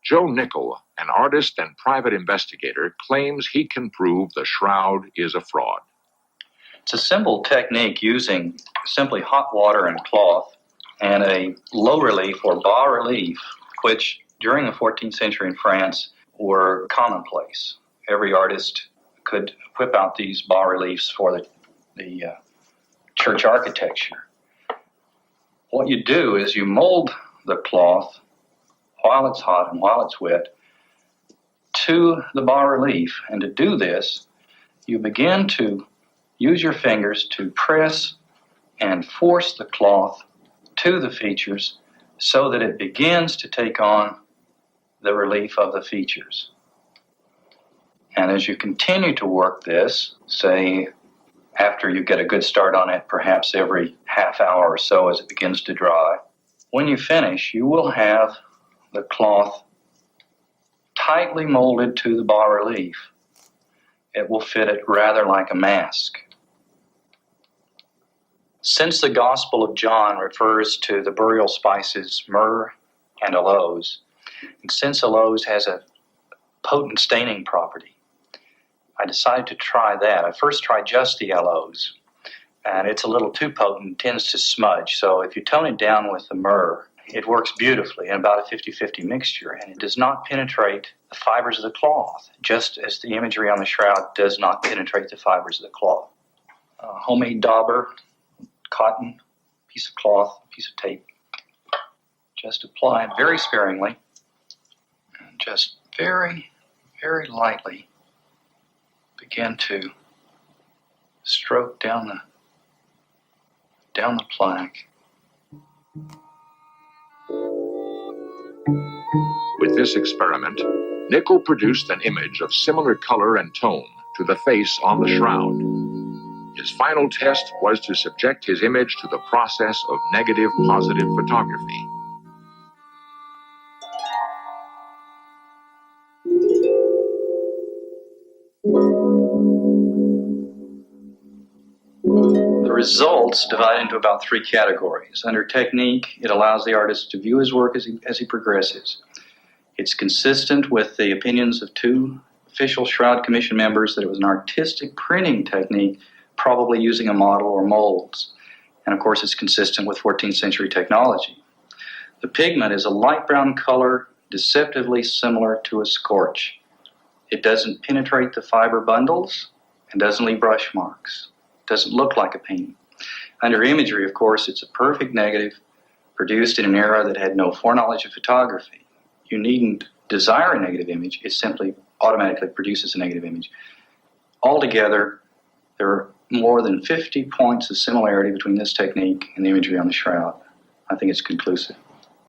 Joe Nickell, an artist and private investigator, claims he can prove the shroud is a fraud. It's a simple technique using simply hot water and cloth and a low relief or bas relief, which during the 14th century in France were commonplace. Every artist could whip out these bas reliefs for the church architecture. What you do is you mold the cloth while it's hot and while it's wet to the bas relief. And to do this, you begin to use your fingers to press and force the cloth to the features so that it begins to take on the relief of the features. And as you continue to work this, say after you get a good start on it, perhaps every half hour or so as it begins to dry, when you finish, you will have the cloth tightly molded to the bas relief. It will fit it rather like a mask. Since the Gospel of John refers to the burial spices myrrh and aloes, and since aloes has a potent staining property, I decided to try that. I first tried just the aloes, and it's a little too potent, tends to smudge. So if you tone it down with the myrrh, it works beautifully in about a 50-50 mixture, and it does not penetrate the fibers of the cloth, just as the imagery on the shroud does not penetrate the fibers of the cloth. Homemade dauber, cotton, piece of cloth, piece of tape. Just apply it very sparingly, and just very, very lightly begin to stroke down the plaque. With this experiment, Nickell produced an image of similar color and tone to the face on the shroud. His final test was to subject his image to the process of negative-positive photography. The results divide into about three categories. Under technique, it allows the artist to view his work as he progresses. It's consistent with the opinions of two official Shroud Commission members that it was an artistic printing technique, probably using a model or molds. And of course, it's consistent with 14th century technology. The pigment is a light brown color, deceptively similar to a scorch. It doesn't penetrate the fiber bundles and doesn't leave brush marks. It doesn't look like a painting. Under imagery, of course, it's a perfect negative produced in an era that had no foreknowledge of photography. You needn't desire a negative image. It simply automatically produces a negative image. Altogether, there are more than 50 points of similarity between this technique and the imagery on the shroud. I think it's conclusive.